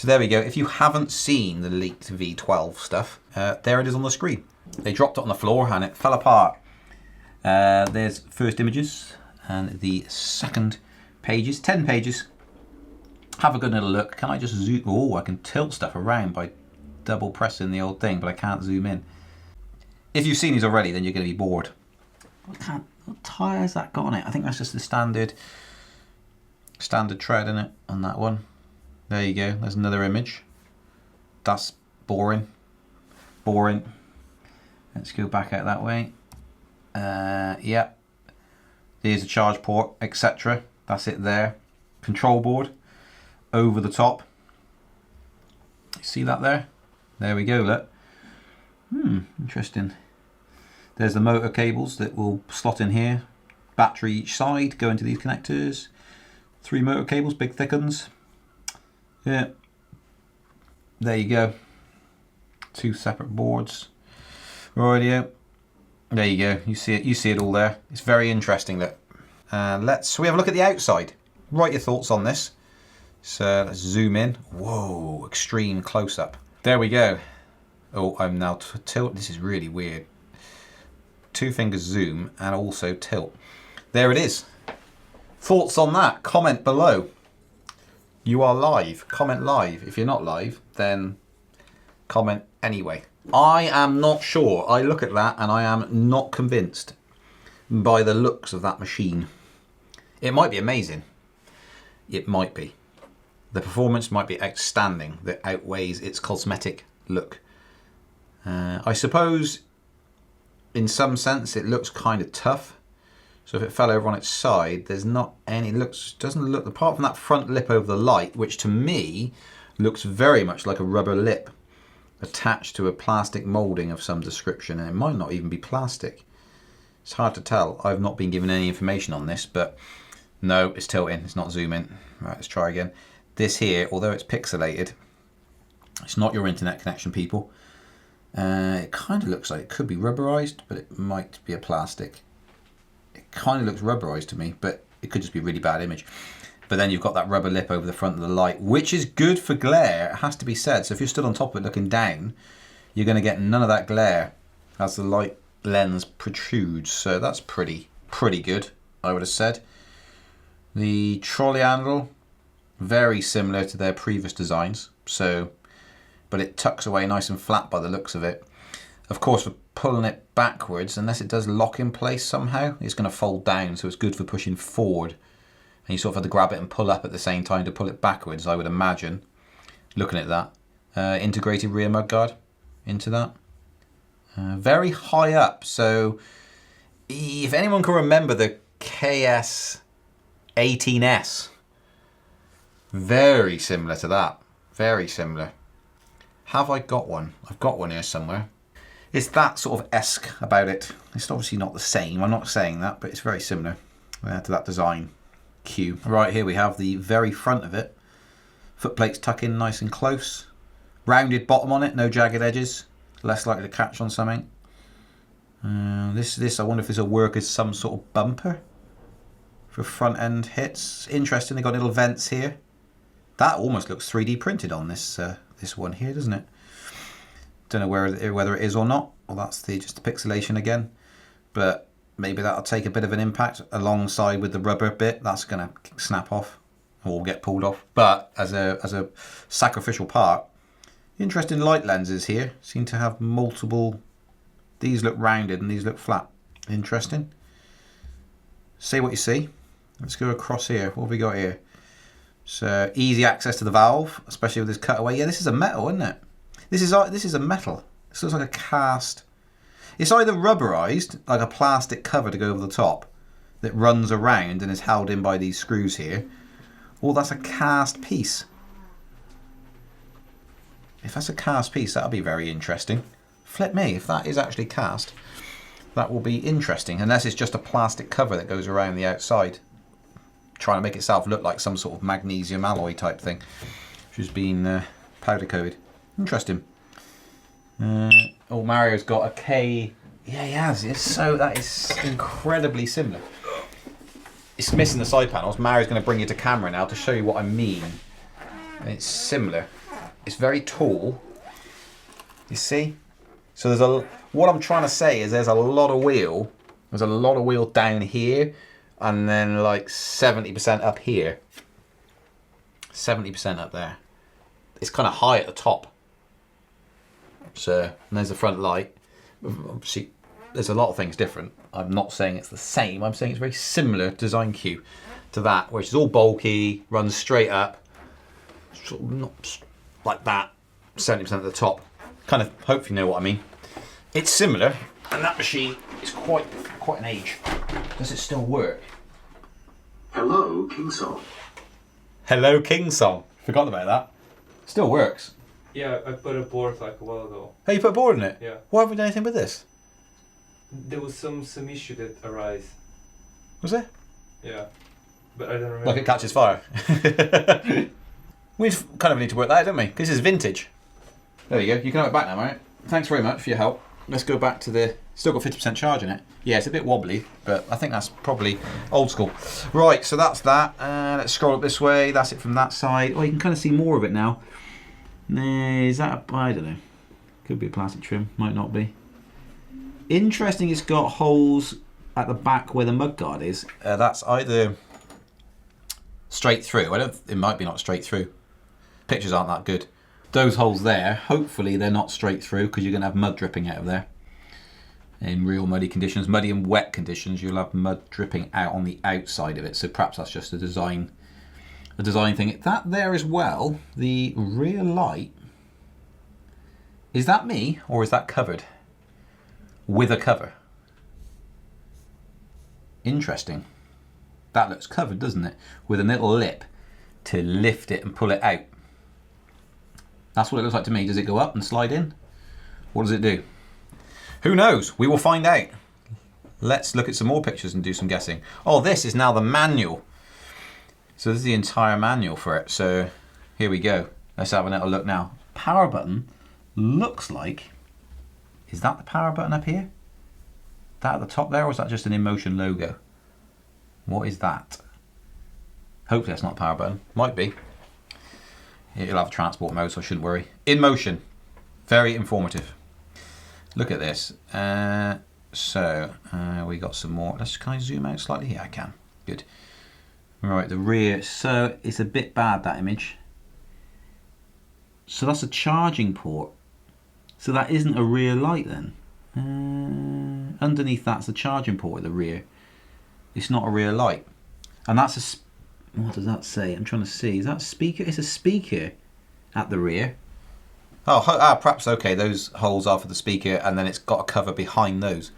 So there we go. If you haven't seen the leaked V12 stuff, there it is on the screen. They dropped it on the floor and it fell apart. There's first images and the second pages, 10 pages. Have a good little look. Can I just zoom? Oh, I can tilt stuff around by double pressing the old thing, but I can't zoom in. If you've seen these already, then you're going to be bored. What tyre's that got on it? I think that's just the standard tread in it on that one. There you go. There's another image. That's boring. Boring. Let's go back out that way. Yeah. There's a charge port, etc. That's it there. Control board over the top. See that there? There we go, look. Interesting. There's the motor cables that will slot in here. Battery each side, go into these connectors. 3 motor cables, big thick ones. Yeah. There you go. 2 separate boards. Radio. There you go. You see it all there. It's very interesting. That. Let's we have a look at the outside. Write your thoughts on this. So let's zoom in. Whoa, extreme close up. There we go. Oh, I'm now tilt. This is really weird. 2 fingers zoom and also tilt. There it is. Thoughts on that? Comment below. You are live. Comment live. If you're not live, then comment anyway. I am not sure. I look at that and I am not convinced by the looks of that machine. It might be amazing. It might be. The performance might be outstanding. That outweighs its cosmetic look. I suppose in some sense it looks kind of tough. So if it fell over on its side, there's not any, doesn't look, apart from that front lip over the light, which to me looks very much like a rubber lip attached to a plastic moulding of some description, and it might not even be plastic. It's hard to tell. I've not been given any information on this, but no, it's tilting, it's not zooming. Right, let's try again. This here, although it's pixelated, it's not your internet connection, people. It kind of looks like it could be rubberized, but it might be a plastic. It kind of looks rubberized to me, but it could just be a really bad image. But then you've got that rubber lip over the front of the light, which is good for glare, it has to be said. So if you're stood on top of it looking down, you're going to get none of that glare as the light lens protrudes. So that's pretty good, I would have said. The trolley handle, very similar to their previous designs. So, but it tucks away nice and flat by the looks of it. Of course, for pulling it backwards, unless it does lock in place somehow, it's going to fold down, so it's good for pushing forward. And you sort of have to grab it and pull up at the same time to pull it backwards, I would imagine, looking at that. Integrated rear mudguard into that. Very high up, so if anyone can remember the KS 18S, very similar to that. Very similar. Have I got one? I've got one here somewhere. It's that sort of esque about it. It's obviously not the same, I'm not saying that, but it's very similar to that design cue. Right, here we have the very front of it. Footplates tuck in nice and close. Rounded bottom on it, no jagged edges. Less likely to catch on something. This I wonder if this will work as some sort of bumper for front end hits. Interesting, they've got little vents here. That almost looks 3D printed on this this one here, doesn't it? Don't know whether it is or not. Well, that's just the pixelation again. But maybe that'll take a bit of an impact alongside with the rubber bit. That's going to snap off or get pulled off. But as a sacrificial part, interesting light lenses here. Seem to have multiple. These look rounded and these look flat. Interesting. See what you see. Let's go across here. What have we got here? So easy access to the valve, especially with this cutaway. Yeah, this is a metal, isn't it? This is a metal. This looks like a cast. It's either rubberized, like a plastic cover to go over the top, that runs around and is held in by these screws here, or that's a cast piece. If that's a cast piece, that'll be very interesting. Flip me, if that is actually cast, that will be interesting, unless it's just a plastic cover that goes around the outside, trying to make itself look like some sort of magnesium alloy type thing, which has been powder coated. Interesting. Oh, Mario's got a K. Yeah, he has. That is incredibly similar. It's missing the side panels. Mario's going to bring you to camera now to show you what I mean. It's similar. It's very tall. You see? So there's a, what I'm trying to say is there's a lot of wheel. There's a lot of wheel down here and then like 70% up here. 70% up there. It's kind of high at the top. So, and there's the front light. Obviously, there's a lot of things different. I'm not saying it's the same. I'm saying it's very similar design cue to that, which is all bulky, runs straight up, sort of not like that, 70% at the top. Kind of, hopefully you know what I mean. It's similar, and that machine is quite an age. Does it still work? Hello, King Song. Hello, King Song. Forgot about that. Still works. Yeah, I put a board like a while ago. Oh, you put a board in it? Yeah. Why haven't we done anything with this? There was some issue that arose. Was there? Yeah, but I don't remember. Like it catches fire. We kind of need to work that out, don't we? This is vintage. There you go. You can have it back now, right? Thanks very much for your help. Let's go back to the... Still got 50% charge in it. Yeah, it's a bit wobbly, but I think that's probably old school. Right, so that's that. Let's scroll up this way. That's it from that side. Oh, you can kind of see more of it now. Is that a... I don't know. Could be a plastic trim. Might not be. Interesting, it's got holes at the back where the mudguard is. That's either straight through. It might be not straight through. Pictures aren't that good. Those holes there, hopefully they're not straight through because you're going to have mud dripping out of there. In real muddy conditions, muddy and wet conditions, you'll have mud dripping out on the outside of it. So perhaps that's just a design thing. That there as well, the rear light, is that me or is that covered? With a cover. Interesting. That looks covered, doesn't it? With a little lip to lift it and pull it out. That's what it looks like to me. Does it go up and slide in? What does it do? Who knows? We will find out. Let's look at some more pictures and do some guessing. Oh, this is now the manual. So this is the entire manual for it. So here we go. Let's have a little look now. Power button looks like... Is that the power button up here? That at the top there, or is that just an InMotion logo? What is that? Hopefully that's not a power button. Might be. It'll have transport mode, so I shouldn't worry. InMotion. Very informative. Look at this. We got some more. Can I zoom out slightly? Yeah, I can. Good. Right, the rear. So it's a bit bad, that image. So that's a charging port. So that isn't a rear light then. Underneath that's a charging port at the rear. It's not a rear light. And that's a... What does that say? I'm trying to see. Is that a speaker? It's a speaker at the rear. Oh, perhaps, okay, those holes are for the speaker and then it's got a cover behind those.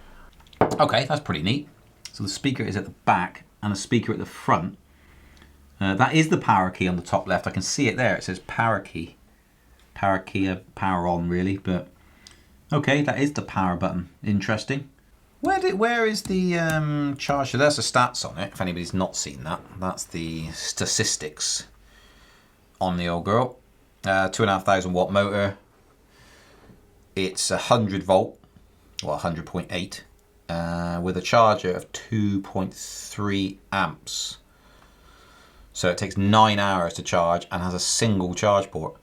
Okay, that's pretty neat. So the speaker is at the back and a speaker at the front. That is the power key on the top left. I can see it there. It says power key. Power key, power on really, but... Okay, that is the power button. Interesting. Where is the charge? So there's the stats on it, if anybody's not seen that. That's the statistics on the old girl. 2,500 watt motor. It's 100 volt, well 100.8, with a charger of 2.3 amps. So it takes 9 hours to charge and has a single charge port.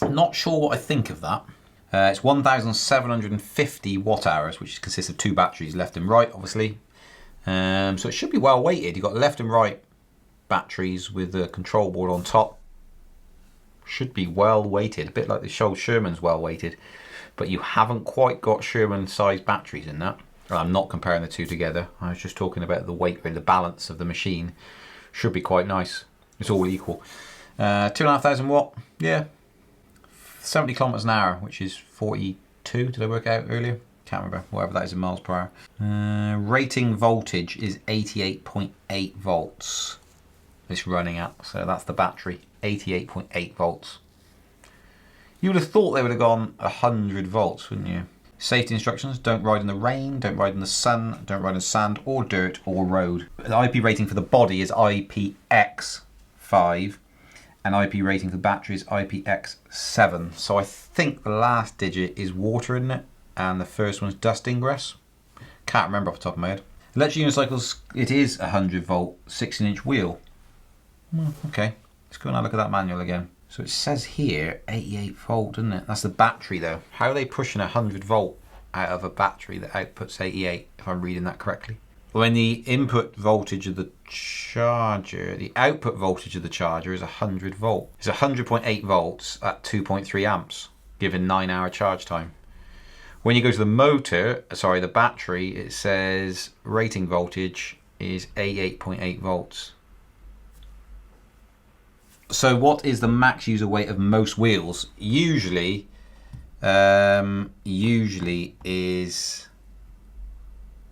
I'm not sure what I think of that. It's 1,750 watt hours, which consists of 2 batteries, left and right, obviously. So it should be well weighted. You've got left and right batteries with the control board on top. Should be well weighted, a bit like the Sherman's well weighted, but you haven't quite got Sherman sized batteries in that. I'm not comparing the two together. I was just talking about the weight and the balance of the machine. Should be quite nice. It's all equal. 2,500 watt, yeah. 70 kilometers an hour, which is 42. Did I work out earlier? Can't remember. Whatever that is in miles per hour. Rating voltage is 88.8 volts. It's running at, so that's the battery. 88.8 volts. You would have thought they would have gone 100 volts, wouldn't you? Safety instructions: don't ride in the rain, don't ride in the sun, don't ride in sand or dirt or road. The IP rating for the body is IPX5 and IP rating for the battery is IPX7. So I think the last digit is water, isn't it? And the first one's dust ingress. Can't remember off the top of my head. Electric unicycles, it is 100 volt, 16-inch wheel. Okay, let's go and have a look at that manual again. So So it says here 88 volt, doesn't it? That's the battery though. How are they pushing 100 volt out of a battery that outputs 88, if I'm reading that correctly? When the input voltage of the charger, the output voltage of the charger is 100 volt. It's 100.8 volts at 2.3 amps, given 9-hour charge time. When you go to the motor, sorry, the battery, it says rating voltage is 88.8 volts. So what is the max user weight of most wheels? Usually is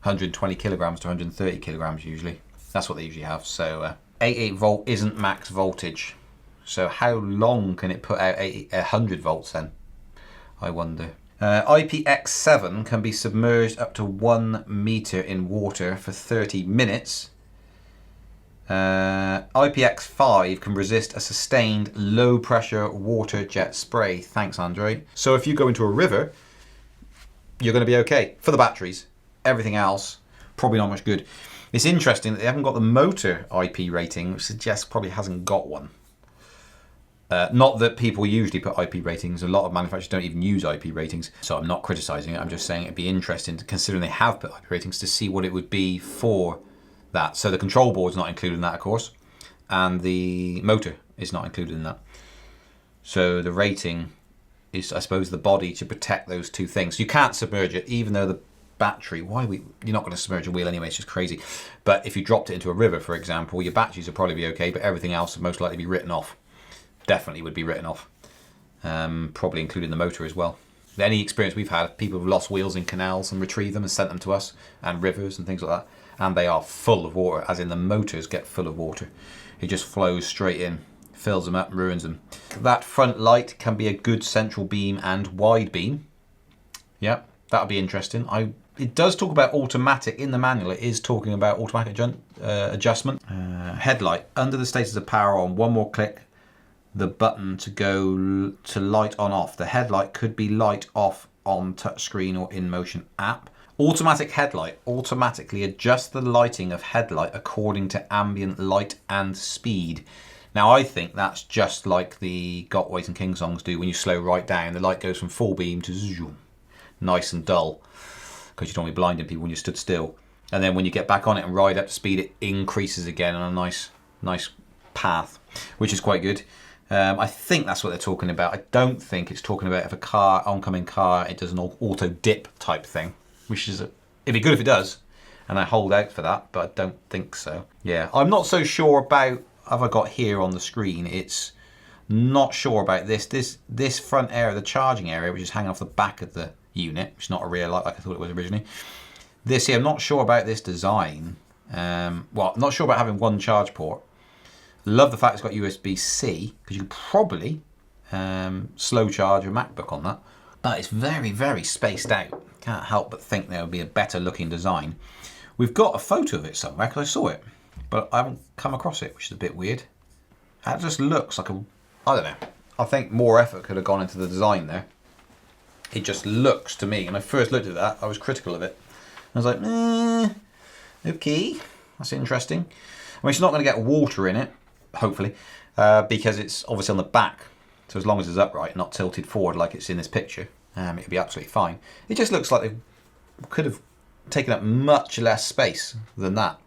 120 kilograms to 130 kilograms usually. That's what they usually have. So 88 volt isn't max voltage. So how long can it put out 100 volts then? I wonder. IPX7 can be submerged up to 1 meter in water for 30 minutes. IPX5 can resist a sustained low pressure water jet spray. Thanks, Andre. So if you go into a river, you're going to be okay for the batteries. Everything else, probably not much good. It's interesting that they haven't got the motor IP rating, which suggests probably hasn't got one. Not that people usually put IP ratings. A lot of manufacturers don't even use IP ratings. So I'm not criticizing it. I'm just saying it'd be interesting, considering they have put IP ratings, to see what it would be for that. So the control board's not included in that, of course. And the motor is not included in that. So the rating is, I suppose, the body to protect those two things. You can't submerge it, even though the battery, you're not going to submerge a wheel anyway, it's just crazy. But if you dropped it into a river, for example, your batteries would probably be okay, but everything else would most likely be written off. Definitely would be written off. Probably including the motor as well. Any experience we've had, people have lost wheels in canals and retrieved them and sent them to us, and rivers and things like that, and they are full of water, as in the motors get full of water. It just flows straight in, fills them up, ruins them. That front light can be a good central beam and wide beam. Yeah, that'll be interesting. It does talk about automatic in the manual. It is talking about automatic adjustment. Headlight. Under the status of power on, one more click, the button to go to light on off. The headlight could be light off on touchscreen or InMotion app. Automatic headlight. Automatically adjust the lighting of headlight according to ambient light and speed. Now I think that's just like the Gotways and Kingsongs do when you slow right down. The light goes from full beam to zoom, nice and dull, because you don't want to be blinding people when you stood still. And then when you get back on it and ride up to speed, it increases again on a nice path, which is quite good. I think that's what they're talking about. I don't think it's talking about if a oncoming car, it does an auto dip type thing, which is, it'd be good if it does, and I hold out for that, but I don't think so. Yeah, I'm not so sure about, have I got here on the screen, it's not sure about this front area, the charging area, which is hanging off the back of the unit, which is not a rear light like I thought it was originally. This here, I'm not sure about this design. Well, I'm not sure about having one charge port. Love the fact it's got USB-C, because you could probably slow charge a MacBook on that. But it's very, very spaced out. Can't help but think there would be a better looking design. We've got a photo of it somewhere, because I saw it, but I haven't come across it, which is a bit weird. That just looks like I don't know. I think more effort could have gone into the design there. It just looks to me, when I first looked at that, I was critical of it. I was like, okay, that's interesting. I mean, it's not going to get water in it, hopefully, because it's obviously on the back. So as long as it's upright, not tilted forward like it's in this picture, it'll be absolutely fine. It just looks like they could have taken up much less space than that.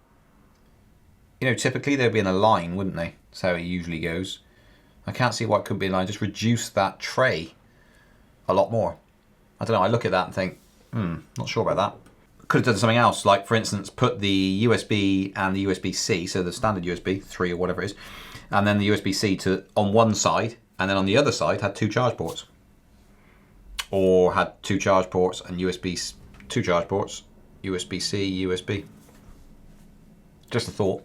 You know, typically they'd be in a line, wouldn't they? That's how it usually goes. I can't see why it couldn't be in a line. Just reduce that tray a lot more. I don't know, I look at that and think, not sure about that. Could have done something else, like for instance, put the USB and the USB-C, so the standard USB 3 or whatever it is, and then the USB-C on one side, and then on the other side had 2 charge ports. Or had 2 charge ports and 2 charge ports, USB-C, USB. Just a thought.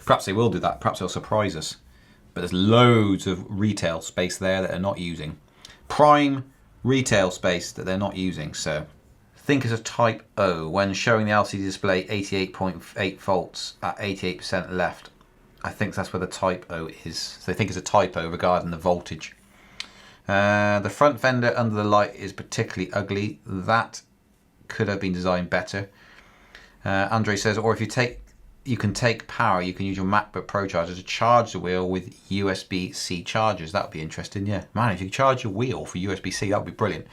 Perhaps they will do that, perhaps they'll surprise us. But there's loads of retail space there that they're not using. Prime retail space that they're not using, so think as a type O when showing the LCD display 88.8 volts at 88% left. I think that's where the type O is. So they think it's a typo regarding the voltage. The front fender under the light is particularly ugly. That could have been designed better. Andre says, or if you take you can take power, you can use your MacBook Pro charger to charge the wheel with USB-C chargers. That would be interesting, yeah. Man, if you charge your wheel for USB-C, that would be brilliant.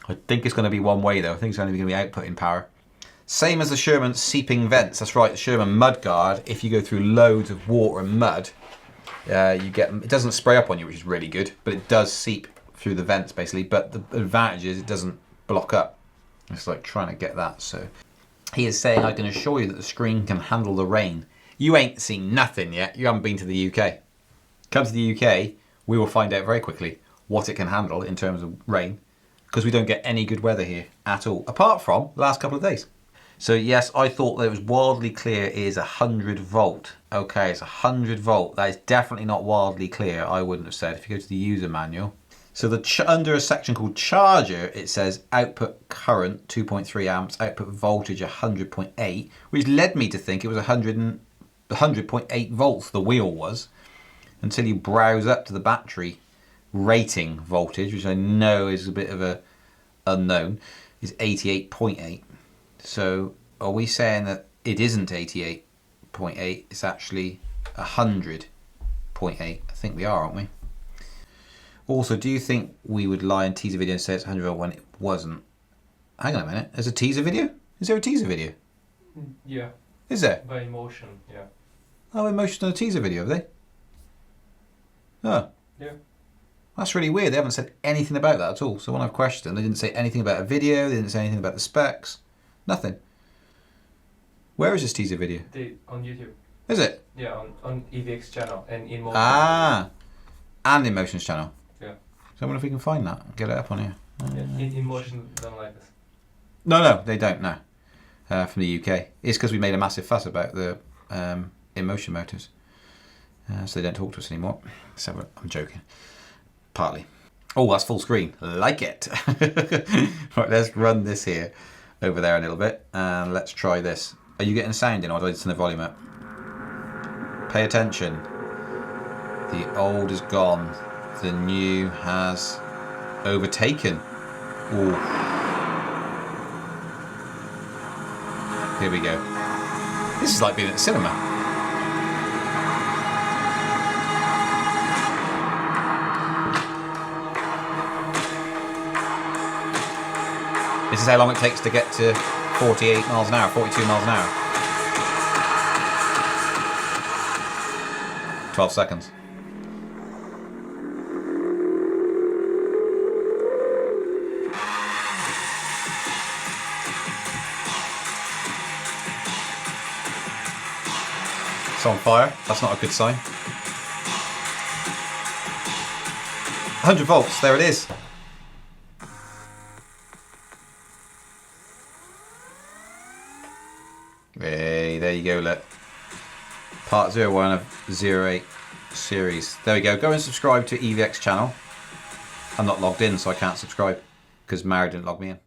I think it's going to be one way though. I think it's only going to be outputting power. Same as the Sherman seeping vents. That's right, the Sherman Mudguard. If you go through loads of water and mud, you get, it doesn't spray up on you, which is really good, but it does seep through the vents basically. But the advantage is it doesn't block up. It's like trying to get that. So he is saying, I can assure you that the screen can handle the rain. You ain't seen nothing yet. You haven't been to the UK. Come to the UK, we will find out very quickly what it can handle in terms of rain, because we don't get any good weather here at all, apart from the last couple of days. So yes, I thought that it was wildly clear is 100 volt. Okay, it's 100 volt. That is definitely not wildly clear, I wouldn't have said, if you go to the user manual. So under a section called charger, it says output current 2.3 amps, output voltage 100.8, which led me to think it was 100.8 volts the wheel was, until you browse up to the battery rating voltage, which I know is a bit of a unknown, is 88.8. So are we saying that it isn't 88.8, it's actually 100.8? I think we are, aren't we? Also, do you think we would lie and tease a video and say it's 100 volt when it wasn't? Hang on a minute, there's a teaser video? Is there a teaser video? Yeah. Is there? By InMotion, yeah. Oh, InMotion's done a teaser video, have they? Oh. Yeah. That's really weird, they haven't said anything about that at all. So when I've questioned, they didn't say anything about a video, they didn't say anything about the specs. Nothing. Where is this teaser video? On YouTube. Is it? Yeah, on EVX channel and InMotion. Ah, and InMotion's channel. Yeah. So I wonder if we can find that and get it up on here. Yeah, InMotion don't like us. No, they don't, no. From the UK. It's because we made a massive fuss about the InMotion motors. So they don't talk to us anymore. So I'm joking. Partly. Oh, that's full screen. Like it. Right, let's run this here. Over there a little bit, and let's try this. Are you getting sound in, or do I turn the volume up? Pay attention. The old is gone. The new has overtaken. Ooh. Here we go. This is like being at the cinema. This is how long it takes to get to 48 miles an hour, 42 miles an hour. 12 seconds. It's on fire. That's not a good sign. 100 volts, there it is. Hey, there you go, look. Part 01 of 08 series. There we go. Go and subscribe to EVX channel. I'm not logged in, so I can't subscribe because Mary didn't log me in.